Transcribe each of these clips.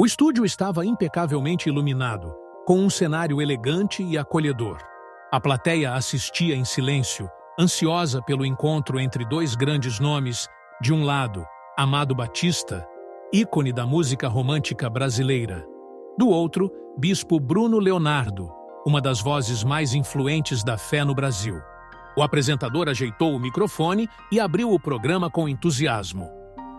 O estúdio estava impecavelmente iluminado, com um cenário elegante e acolhedor. A plateia assistia em silêncio, ansiosa pelo encontro entre dois grandes nomes, de um lado, Amado Batista, ícone da música romântica brasileira. Do outro, Bispo Bruno Leonardo, uma das vozes mais influentes da fé no Brasil. O apresentador ajeitou o microfone e abriu o programa com entusiasmo.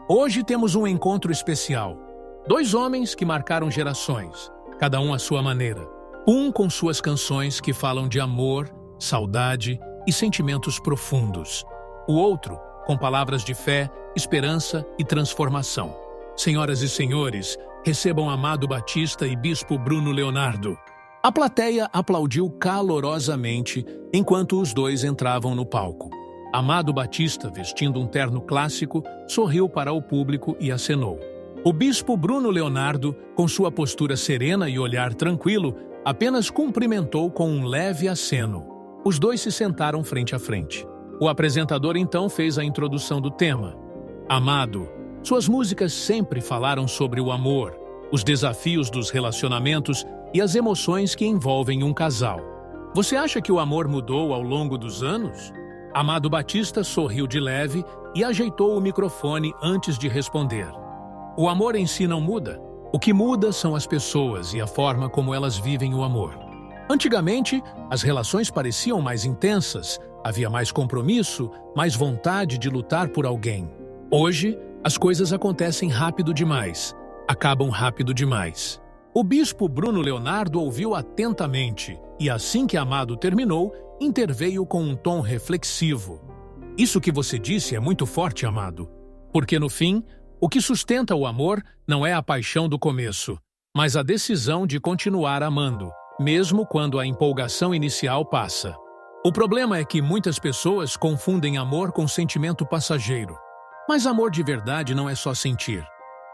Hoje temos um encontro especial. Dois homens que marcaram gerações, cada um à sua maneira. Um com suas canções que falam de amor, saudade e sentimentos profundos. O outro com palavras de fé, esperança e transformação. Senhoras e senhores, recebam Amado Batista e Bispo Bruno Leonardo. A plateia aplaudiu calorosamente enquanto os dois entravam no palco. Amado Batista, vestindo um terno clássico, sorriu para o público e acenou. O Bispo Bruno Leonardo, com sua postura serena e olhar tranquilo, apenas cumprimentou com um leve aceno. Os dois se sentaram frente a frente. O apresentador então fez a introdução do tema. Amado, suas músicas sempre falaram sobre o amor, os desafios dos relacionamentos e as emoções que envolvem um casal. Você acha que o amor mudou ao longo dos anos? Amado Batista sorriu de leve e ajeitou o microfone antes de responder. O amor em si não muda. O que muda são as pessoas e a forma como elas vivem o amor. Antigamente, as relações pareciam mais intensas, havia mais compromisso, mais vontade de lutar por alguém. Hoje, as coisas acontecem rápido demais, acabam rápido demais. O Bispo Bruno Leonardo ouviu atentamente e, assim que Amado terminou, interveio com um tom reflexivo. Isso que você disse é muito forte, Amado, porque no fim, o que sustenta o amor não é a paixão do começo, mas a decisão de continuar amando, mesmo quando a empolgação inicial passa. O problema é que muitas pessoas confundem amor com sentimento passageiro. Mas amor de verdade não é só sentir,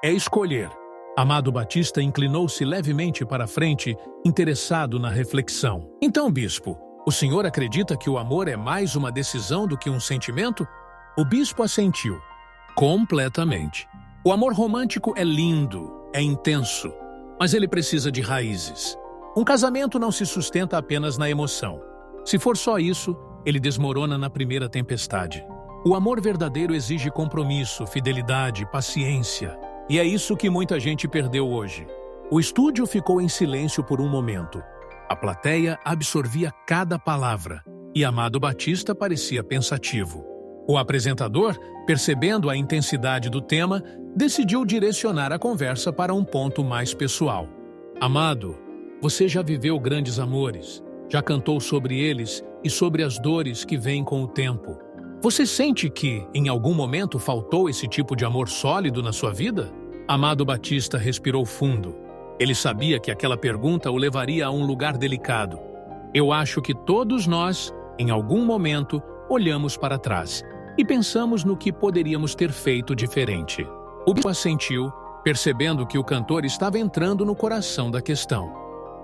é escolher. Amado Batista inclinou-se levemente para a frente, interessado na reflexão. Então, bispo, o senhor acredita que o amor é mais uma decisão do que um sentimento? O bispo assentiu. Completamente. O amor romântico é lindo, é intenso, mas ele precisa de raízes. Um casamento não se sustenta apenas na emoção. Se for só isso, ele desmorona na primeira tempestade. O amor verdadeiro exige compromisso, fidelidade, paciência. E é isso que muita gente perdeu hoje. O estúdio ficou em silêncio por um momento. A plateia absorvia cada palavra e Amado Batista parecia pensativo. O apresentador, percebendo a intensidade do tema, decidiu direcionar a conversa para um ponto mais pessoal. Amado, você já viveu grandes amores, já cantou sobre eles e sobre as dores que vêm com o tempo. Você sente que, em algum momento, faltou esse tipo de amor sólido na sua vida? Amado Batista respirou fundo. Ele sabia que aquela pergunta o levaria a um lugar delicado. Eu acho que todos nós, em algum momento, olhamos para trás e pensamos no que poderíamos ter feito diferente. O bispo assentiu, percebendo que o cantor estava entrando no coração da questão.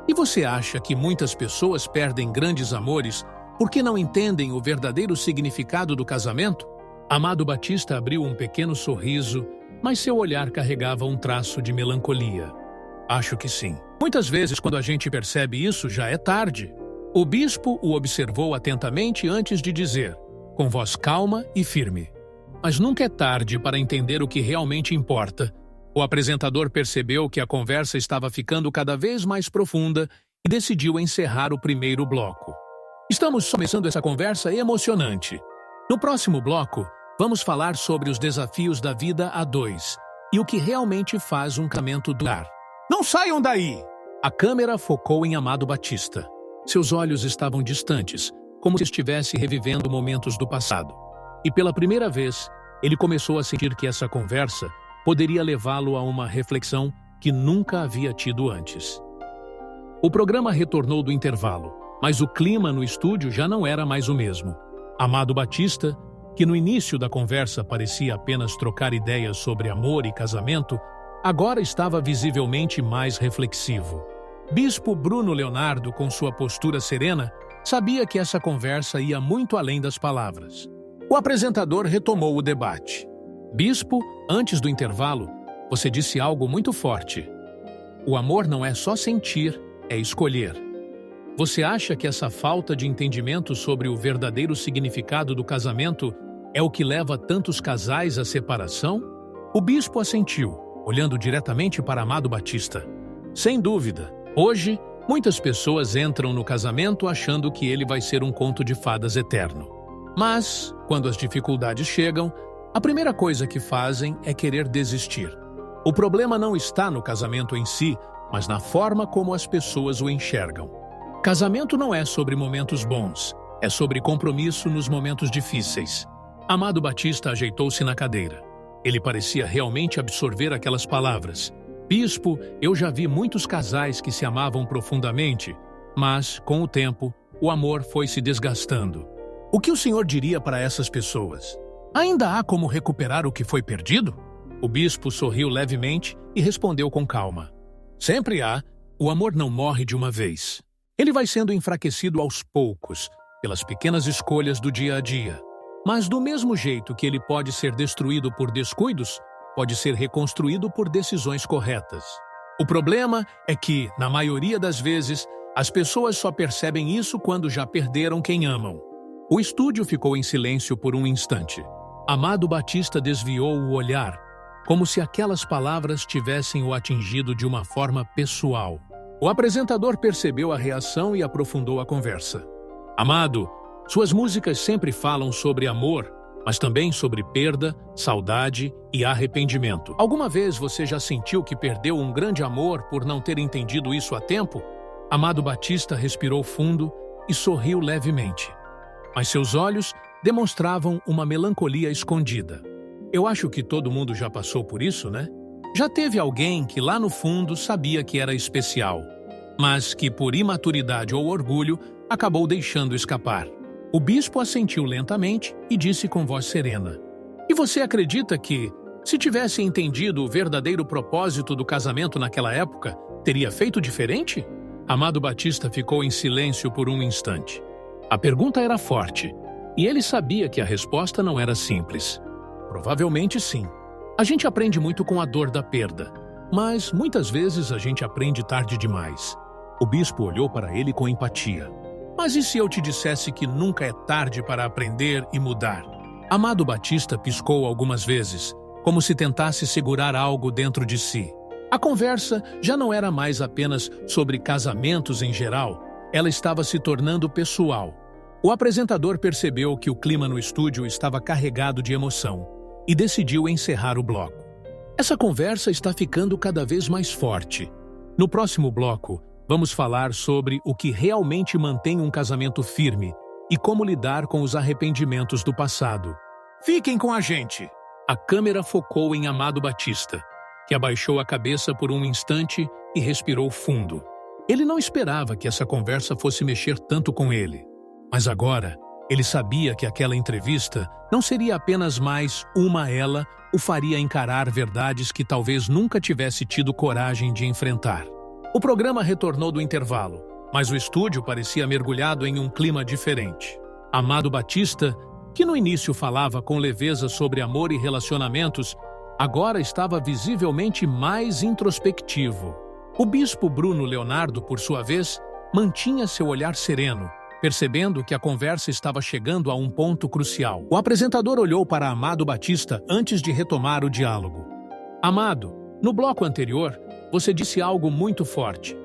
E você acha que muitas pessoas perdem grandes amores porque não entendem o verdadeiro significado do casamento? Amado Batista abriu um pequeno sorriso, mas seu olhar carregava um traço de melancolia. Acho que sim. Muitas vezes, quando a gente percebe isso, já é tarde. O bispo o observou atentamente antes de dizer, com voz calma e firme. Mas nunca é tarde para entender o que realmente importa. O apresentador percebeu que a conversa estava ficando cada vez mais profunda e decidiu encerrar o primeiro bloco. Estamos começando essa conversa emocionante. No próximo bloco, vamos falar sobre os desafios da vida a dois e o que realmente faz um casamento durar. Não saiam daí! A câmera focou em Amado Batista. Seus olhos estavam distantes, como se estivesse revivendo momentos do passado. E pela primeira vez, ele começou a sentir que essa conversa poderia levá-lo a uma reflexão que nunca havia tido antes. O programa retornou do intervalo, mas o clima no estúdio já não era mais o mesmo. Amado Batista, que no início da conversa parecia apenas trocar ideias sobre amor e casamento, agora estava visivelmente mais reflexivo. Bispo Bruno Leonardo, com sua postura serena, sabia que essa conversa ia muito além das palavras. O apresentador retomou o debate. Bispo, antes do intervalo, você disse algo muito forte. O amor não é só sentir, é escolher. Você acha que essa falta de entendimento sobre o verdadeiro significado do casamento é o que leva tantos casais à separação? O bispo assentiu, olhando diretamente para Amado Batista. Sem dúvida, hoje, muitas pessoas entram no casamento achando que ele vai ser um conto de fadas eterno. Mas, quando as dificuldades chegam, a primeira coisa que fazem é querer desistir. O problema não está no casamento em si, mas na forma como as pessoas o enxergam. Casamento não é sobre momentos bons, é sobre compromisso nos momentos difíceis. Amado Batista ajeitou-se na cadeira. Ele parecia realmente absorver aquelas palavras. Bispo, eu já vi muitos casais que se amavam profundamente, mas, com o tempo, o amor foi se desgastando. O que o senhor diria para essas pessoas? Ainda há como recuperar o que foi perdido? O bispo sorriu levemente e respondeu com calma. Sempre há. O amor não morre de uma vez. Ele vai sendo enfraquecido aos poucos, pelas pequenas escolhas do dia a dia. Mas do mesmo jeito que ele pode ser destruído por descuidos, pode ser reconstruído por decisões corretas. O problema é que, na maioria das vezes, as pessoas só percebem isso quando já perderam quem amam. O estúdio ficou em silêncio por um instante. Amado Batista desviou o olhar, como se aquelas palavras tivessem o atingido de uma forma pessoal. O apresentador percebeu a reação e aprofundou a conversa. Amado, suas músicas sempre falam sobre amor, mas também sobre perda, saudade e arrependimento. Alguma vez você já sentiu que perdeu um grande amor por não ter entendido isso a tempo? Amado Batista respirou fundo e sorriu levemente. Mas seus olhos demonstravam uma melancolia escondida. Eu acho que todo mundo já passou por isso, né? Já teve alguém que lá no fundo sabia que era especial, mas que por imaturidade ou orgulho acabou deixando escapar. O bispo assentiu lentamente e disse com voz serena: E você acredita que, se tivesse entendido o verdadeiro propósito do casamento naquela época, teria feito diferente? Amado Batista ficou em silêncio por um instante. A pergunta era forte, e ele sabia que a resposta não era simples. Provavelmente sim. A gente aprende muito com a dor da perda, mas muitas vezes a gente aprende tarde demais. O bispo olhou para ele com empatia. Mas e se eu te dissesse que nunca é tarde para aprender e mudar? Amado Batista piscou algumas vezes, como se tentasse segurar algo dentro de si. A conversa já não era mais apenas sobre casamentos em geral, ela estava se tornando pessoal. O apresentador percebeu que o clima no estúdio estava carregado de emoção e decidiu encerrar o bloco. Essa conversa está ficando cada vez mais forte. No próximo bloco, vamos falar sobre o que realmente mantém um casamento firme e como lidar com os arrependimentos do passado. Fiquem com a gente! A câmera focou em Amado Batista, que abaixou a cabeça por um instante e respirou fundo. Ele não esperava que essa conversa fosse mexer tanto com ele. Mas agora, ele sabia que aquela entrevista não seria apenas mais uma ela o faria encarar verdades que talvez nunca tivesse tido coragem de enfrentar. O programa retornou do intervalo, mas o estúdio parecia mergulhado em um clima diferente. Amado Batista, que no início falava com leveza sobre amor e relacionamentos, agora estava visivelmente mais introspectivo. O bispo Bruno Leonardo, por sua vez, mantinha seu olhar sereno, percebendo que a conversa estava chegando a um ponto crucial. O apresentador olhou para Amado Batista antes de retomar o diálogo. Amado, no bloco anterior, você disse algo muito forte.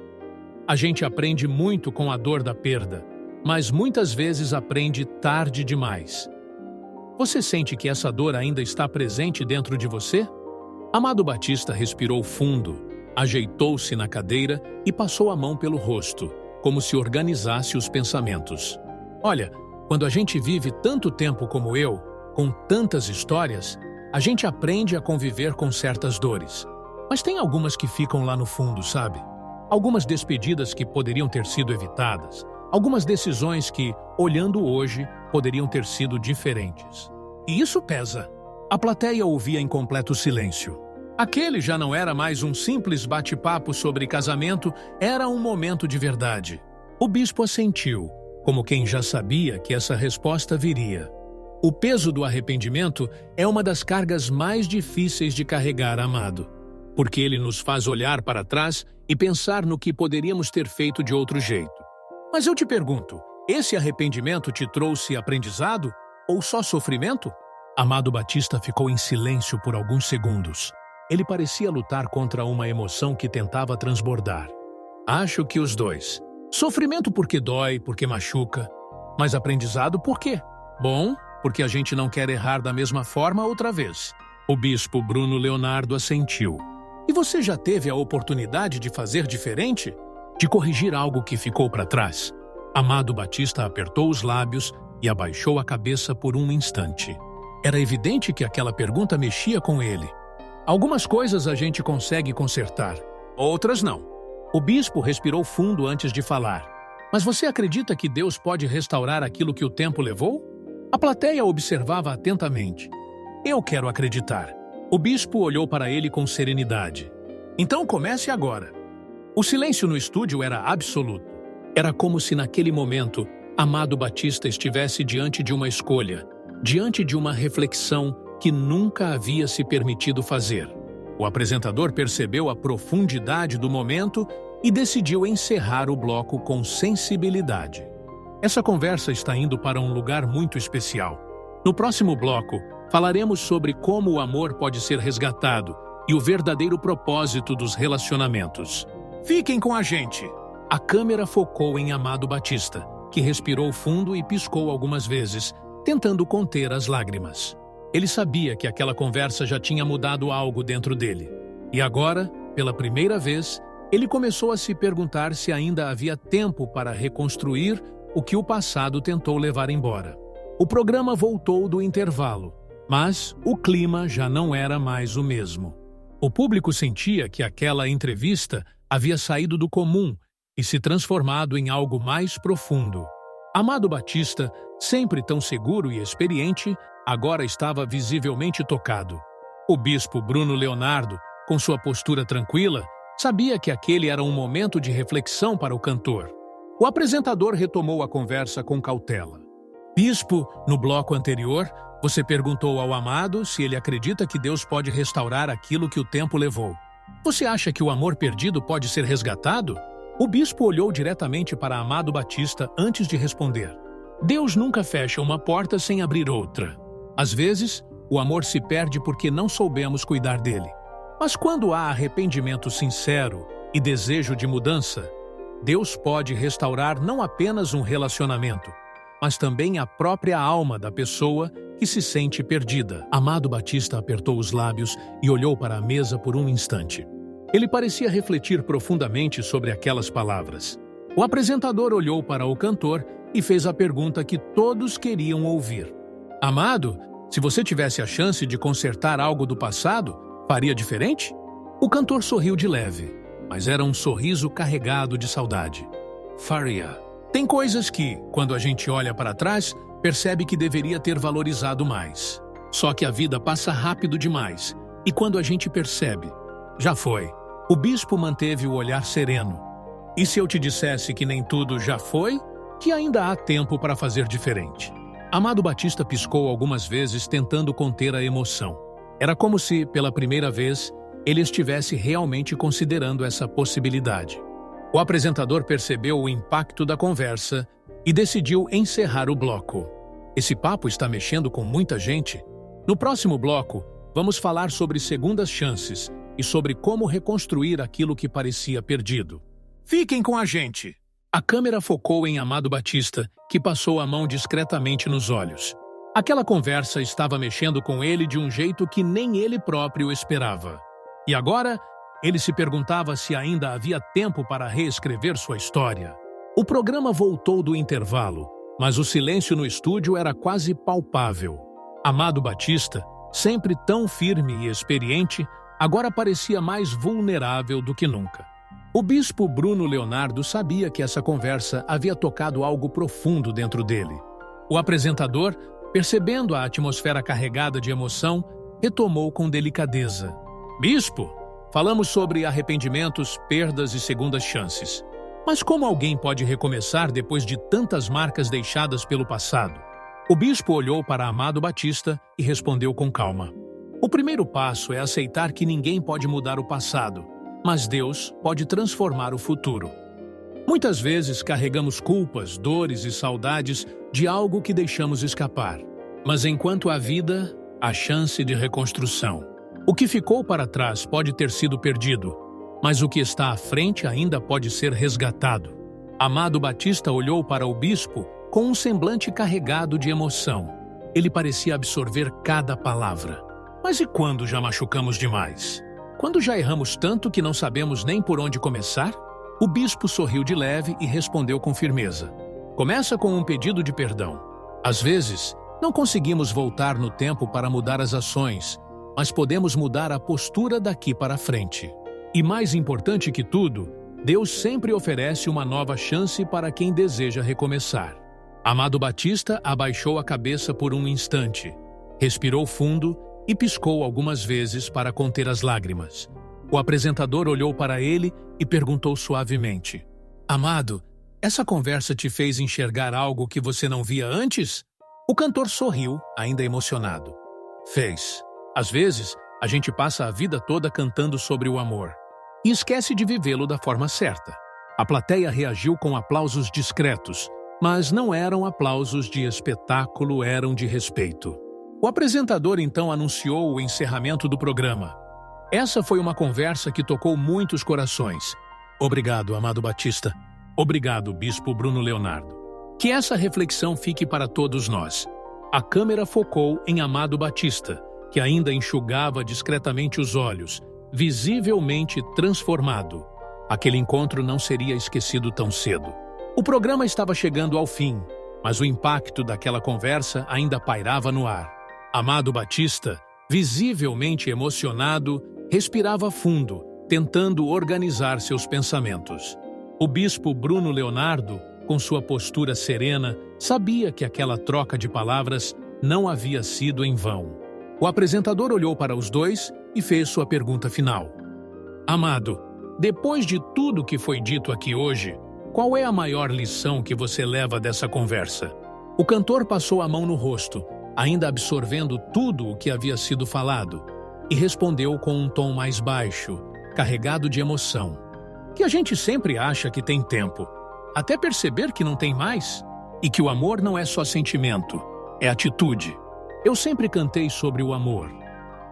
A gente aprende muito com a dor da perda, mas muitas vezes aprende tarde demais. Você sente que essa dor ainda está presente dentro de você? Amado Batista respirou fundo, ajeitou-se na cadeira e passou a mão pelo rosto, como se organizasse os pensamentos. Olha, quando a gente vive tanto tempo como eu, com tantas histórias, a gente aprende a conviver com certas dores. Mas tem algumas que ficam lá no fundo, sabe? Algumas despedidas que poderiam ter sido evitadas, algumas decisões que, olhando hoje, poderiam ter sido diferentes. E isso pesa. A plateia ouvia em completo silêncio. Aquele já não era mais um simples bate-papo sobre casamento, era um momento de verdade. O bispo assentiu, como quem já sabia que essa resposta viria. O peso do arrependimento é uma das cargas mais difíceis de carregar, amado, porque ele nos faz olhar para trás e pensar no que poderíamos ter feito de outro jeito. Mas eu te pergunto, esse arrependimento te trouxe aprendizado ou só sofrimento? Amado Batista ficou em silêncio por alguns segundos. Ele parecia lutar contra uma emoção que tentava transbordar. Acho que os dois. Sofrimento porque dói, porque machuca. Mas aprendizado por quê? Bom, porque a gente não quer errar da mesma forma outra vez. O bispo Bruno Leonardo assentiu. E você já teve a oportunidade de fazer diferente? De corrigir algo que ficou para trás? Amado Batista apertou os lábios e abaixou a cabeça por um instante. Era evidente que aquela pergunta mexia com ele. Algumas coisas a gente consegue consertar, outras não. O bispo respirou fundo antes de falar. Mas você acredita que Deus pode restaurar aquilo que o tempo levou? A plateia observava atentamente. Eu quero acreditar. O bispo olhou para ele com serenidade. Então comece agora. O silêncio no estúdio era absoluto. Era como se naquele momento, Amado Batista estivesse diante de uma escolha, diante de uma reflexão que nunca havia se permitido fazer. O apresentador percebeu a profundidade do momento e decidiu encerrar o bloco com sensibilidade. Essa conversa está indo para um lugar muito especial. No próximo bloco, falaremos sobre como o amor pode ser resgatado e o verdadeiro propósito dos relacionamentos. Fiquem com a gente! A câmera focou em Amado Batista, que respirou fundo e piscou algumas vezes, tentando conter as lágrimas. Ele sabia que aquela conversa já tinha mudado algo dentro dele. E agora, pela primeira vez, ele começou a se perguntar se ainda havia tempo para reconstruir o que o passado tentou levar embora. O programa voltou do intervalo, mas o clima já não era mais o mesmo. O público sentia que aquela entrevista havia saído do comum e se transformado em algo mais profundo. Amado Batista, sempre tão seguro e experiente, agora estava visivelmente tocado. O bispo Bruno Leonardo, com sua postura tranquila, sabia que aquele era um momento de reflexão para o cantor. O apresentador retomou a conversa com cautela. Bispo, no bloco anterior, você perguntou ao amado se ele acredita que Deus pode restaurar aquilo que o tempo levou. Você acha que o amor perdido pode ser resgatado? O bispo olhou diretamente para Amado Batista antes de responder. Deus nunca fecha uma porta sem abrir outra. Às vezes, o amor se perde porque não soubemos cuidar dele. Mas quando há arrependimento sincero e desejo de mudança, Deus pode restaurar não apenas um relacionamento, mas também a própria alma da pessoa que se sente perdida. Amado Batista apertou os lábios e olhou para a mesa por um instante. Ele parecia refletir profundamente sobre aquelas palavras. O apresentador olhou para o cantor e fez a pergunta que todos queriam ouvir. Amado, se você tivesse a chance de consertar algo do passado, faria diferente? O cantor sorriu de leve, mas era um sorriso carregado de saudade. Faria. Tem coisas que, quando a gente olha para trás, percebe que deveria ter valorizado mais. Só que a vida passa rápido demais, e quando a gente percebe, já foi. O bispo manteve o olhar sereno. E se eu te dissesse que nem tudo já foi, que ainda há tempo para fazer diferente? Amado Batista piscou algumas vezes tentando conter a emoção. Era como se, pela primeira vez, ele estivesse realmente considerando essa possibilidade. O apresentador percebeu o impacto da conversa e decidiu encerrar o bloco. Esse papo está mexendo com muita gente. No próximo bloco, vamos falar sobre segundas chances e sobre como reconstruir aquilo que parecia perdido. Fiquem com a gente! A câmera focou em Amado Batista, que passou a mão discretamente nos olhos. Aquela conversa estava mexendo com ele de um jeito que nem ele próprio esperava. E agora, ele se perguntava se ainda havia tempo para reescrever sua história. O programa voltou do intervalo, mas o silêncio no estúdio era quase palpável. Amado Batista, sempre tão firme e experiente, agora parecia mais vulnerável do que nunca. O bispo Bruno Leonardo sabia que essa conversa havia tocado algo profundo dentro dele. O apresentador, percebendo a atmosfera carregada de emoção, retomou com delicadeza. Bispo, falamos sobre arrependimentos, perdas e segundas chances. Mas como alguém pode recomeçar depois de tantas marcas deixadas pelo passado? O bispo olhou para Amado Batista e respondeu com calma. O primeiro passo é aceitar que ninguém pode mudar o passado, mas Deus pode transformar o futuro. Muitas vezes carregamos culpas, dores e saudades de algo que deixamos escapar. Mas enquanto há vida, há chance de reconstrução. O que ficou para trás pode ter sido perdido, mas o que está à frente ainda pode ser resgatado. Amado Batista olhou para o bispo com um semblante carregado de emoção. Ele parecia absorver cada palavra. Mas e quando já machucamos demais? Quando já erramos tanto que não sabemos nem por onde começar? O bispo sorriu de leve e respondeu com firmeza. Começa com um pedido de perdão. Às vezes, não conseguimos voltar no tempo para mudar as ações, mas podemos mudar a postura daqui para frente. E mais importante que tudo, Deus sempre oferece uma nova chance para quem deseja recomeçar. Amado Batista abaixou a cabeça por um instante, respirou fundo e piscou algumas vezes para conter as lágrimas. O apresentador olhou para ele e perguntou suavemente: Amado, essa conversa te fez enxergar algo que você não via antes? O cantor sorriu, ainda emocionado. Fez. Às vezes, a gente passa a vida toda cantando sobre o amor e esquece de vivê-lo da forma certa. A plateia reagiu com aplausos discretos, mas não eram aplausos de espetáculo, eram de respeito. O apresentador então anunciou o encerramento do programa. Essa foi uma conversa que tocou muitos corações. Obrigado, amado Batista. Obrigado, Bispo Bruno Leonardo. Que essa reflexão fique para todos nós. A câmera focou em Amado Batista, que ainda enxugava discretamente os olhos, visivelmente transformado. Aquele encontro não seria esquecido tão cedo. O programa estava chegando ao fim, mas o impacto daquela conversa ainda pairava no ar. Amado Batista, visivelmente emocionado, respirava fundo, tentando organizar seus pensamentos. O bispo Bruno Leonardo, com sua postura serena, sabia que aquela troca de palavras não havia sido em vão. O apresentador olhou para os dois e fez sua pergunta final. Amado, depois de tudo que foi dito aqui hoje, qual é a maior lição que você leva dessa conversa? O cantor passou a mão no rosto, ainda absorvendo tudo o que havia sido falado, e respondeu com um tom mais baixo, carregado de emoção. Que a gente sempre acha que tem tempo, até perceber que não tem mais, e que o amor não é só sentimento, é atitude. Eu sempre cantei sobre o amor,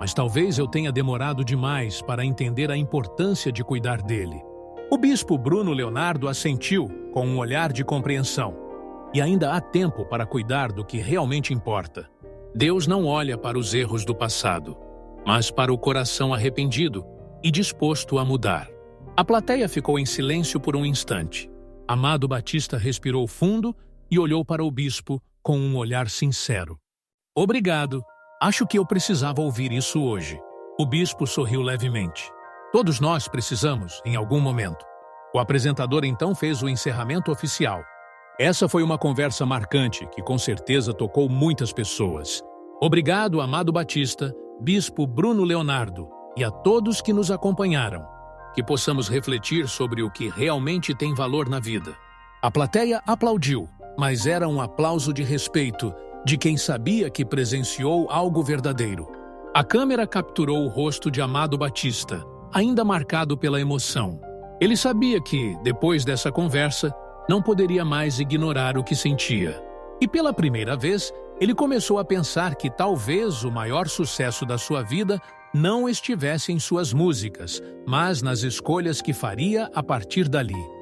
mas talvez eu tenha demorado demais para entender a importância de cuidar dele. O bispo Bruno Leonardo assentiu com um olhar de compreensão. E ainda há tempo para cuidar do que realmente importa. Deus não olha para os erros do passado, mas para o coração arrependido e disposto a mudar. A plateia ficou em silêncio por um instante. Amado Batista respirou fundo e olhou para o bispo com um olhar sincero. Obrigado. Acho que eu precisava ouvir isso hoje. O bispo sorriu levemente. Todos nós precisamos, em algum momento. O apresentador então fez o encerramento oficial. Essa foi uma conversa marcante que com certeza tocou muitas pessoas. Obrigado, amado Batista, Bispo Bruno Leonardo, e a todos que nos acompanharam. Que possamos refletir sobre o que realmente tem valor na vida. A plateia aplaudiu, mas era um aplauso de respeito, de quem sabia que presenciou algo verdadeiro. A câmera capturou o rosto de Amado Batista, ainda marcado pela emoção. Ele sabia que, depois dessa conversa, não poderia mais ignorar o que sentia. E pela primeira vez, ele começou a pensar que talvez o maior sucesso da sua vida não estivesse em suas músicas, mas nas escolhas que faria a partir dali.